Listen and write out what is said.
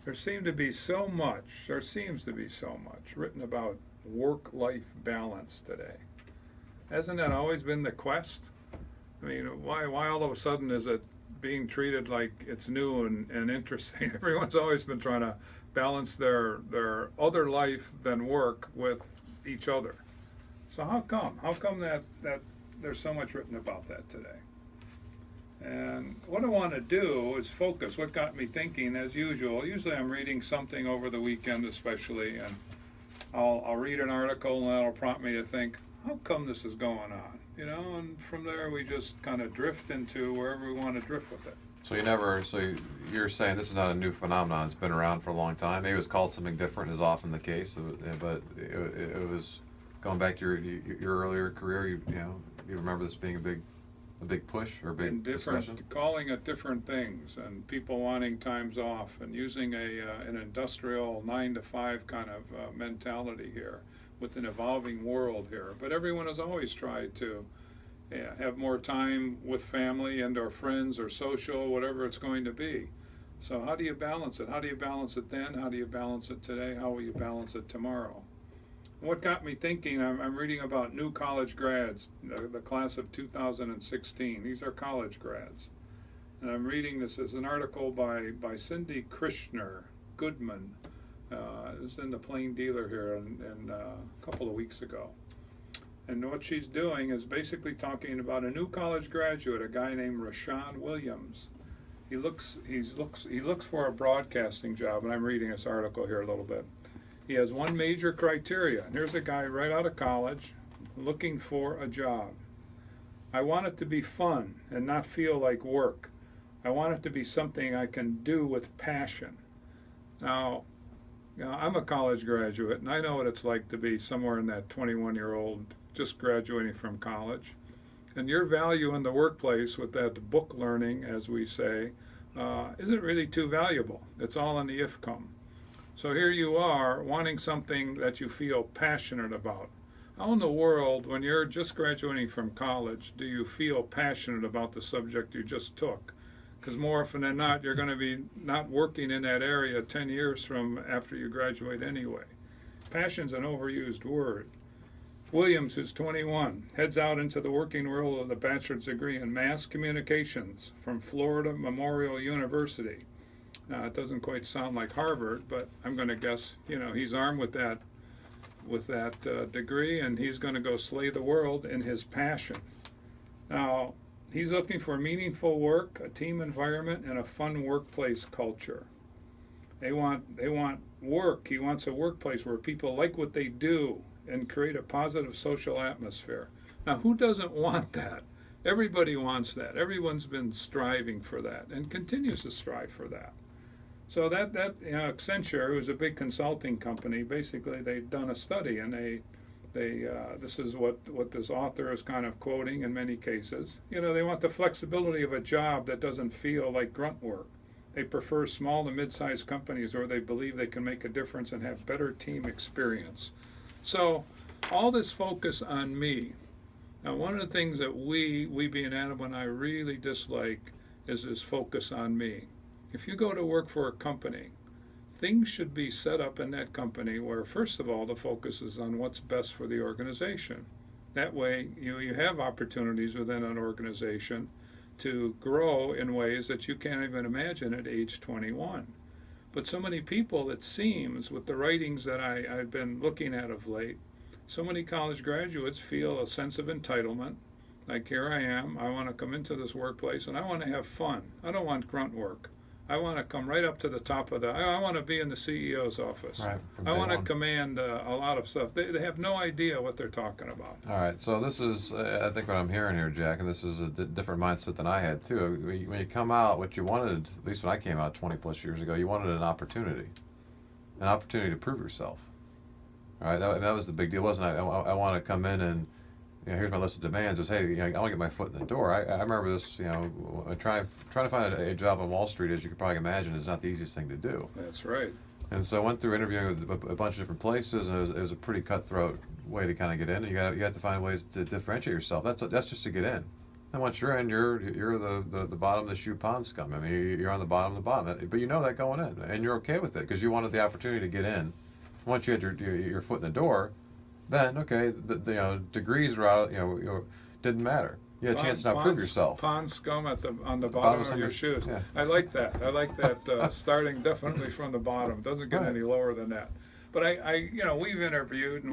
There seems to be so much written about work-life balance today. Hasn't that always been the quest? I mean, why all of a sudden is it being treated like it's new and interesting? Everyone's always been trying to balance their other life than work with each other. So how come? How come that there's so much written about that today? And what I want to do is focus. What got me thinking, as usual, usually I'm reading something over the weekend, especially, and I'll read an article and that'll prompt me to think, how come this is going on? You know, and from there we just kind of drift into wherever we want to drift with it. You're saying this is not a new phenomenon. It's been around for a long time. Maybe it was called something different, is often the case. But it was going back to your earlier career. You remember this being a big push or a big discussion. Calling it different things, and people wanting times off, and using an industrial 9 to 5 kind of mentality here, with an evolving world here. But everyone has always tried to have more time with family and or friends or social, whatever it's going to be. So how do you balance it? How do you balance it then? How do you balance it today? How will you balance it tomorrow? What got me thinking, I'm reading about new college grads, the class of 2016. These are college grads. And I'm reading this as an article by Cindy Krishner Goodman. It was in the Plain Dealer here a couple of weeks ago. And what she's doing is basically talking about a new college graduate, a guy named Rashawn Williams. He looks for a broadcasting job, and I'm reading this article here a little bit. He has one major criteria. And here's a guy right out of college looking for a job. I want it to be fun and not feel like work. I want it to be something I can do with passion. Now, I'm a college graduate, and I know what it's like to be somewhere in that 21-year-old just graduating from college. And your value in the workplace with that book learning, as we say, isn't really too valuable. It's all in the if come. So here you are wanting something that you feel passionate about. How in the world, when you're just graduating from college, do you feel passionate about the subject you just took? Because more often than not, you're going to be not working in that area 10 years from after you graduate anyway. Passion's an overused word. Williams, who's 21, heads out into the working world with a bachelor's degree in mass communications from Florida Memorial University. It doesn't quite sound like Harvard, but I'm going to guess, he's armed with that degree, and he's going to go slay the world in his passion. Now, he's looking for meaningful work, a team environment, and a fun workplace culture. They want work. He wants a workplace where people like what they do and create a positive social atmosphere. Now, who doesn't want that? Everybody wants that. Everyone's been striving for that and continues to strive for that. So that Accenture, who's a big consulting company, basically they've done a study, and they this is what this author is kind of quoting in many cases. They want the flexibility of a job that doesn't feel like grunt work. They prefer small to mid-sized companies where they believe they can make a difference and have better team experience. So all this focus on me. Now, one of the things that we being Adam and I really dislike is this focus on me. If you go to work for a company, things should be set up in that company where, first of all, the focus is on what's best for the organization. That way, you have opportunities within an organization to grow in ways that you can't even imagine at age 21. But so many people, it seems, with the writings that I've been looking at of late, so many college graduates feel a sense of entitlement. Like, here I am, I want to come into this workplace and I want to have fun. I don't want grunt work. I want to come right up to the top of I want to be in the CEO's office. Right, I want to command a lot of stuff. They have no idea what they're talking about. All right, so this is, I think what I'm hearing here, Jack, and this is a different mindset than I had too. When you come out, what you wanted, at least when I came out 20 plus years ago, you wanted an opportunity to prove yourself. All right, that was the big deal. It wasn't I want to come in and, here's my list of demands. It was, hey, I want to get my foot in the door. I remember this, trying to find a job on Wall Street, as you could probably imagine, is not the easiest thing to do. That's right. And so I went through interviewing with a bunch of different places, and it was a pretty cutthroat way to kind of get in. And you have to find ways to differentiate yourself. That's just to get in. And once you're in, you're the bottom of the shoe pond scum. I mean, you're on the bottom of the bottom, but you know that going in, and you're okay with it because you wanted the opportunity to get in. Once you had your foot in the door, then okay, the degrees were out. Didn't matter. You had a chance to now prove yourself. Pond scum on the bottom of your shoes. Yeah. I like that. I like that. Starting definitely from the bottom. Doesn't get Right. any lower than that. But we've interviewed and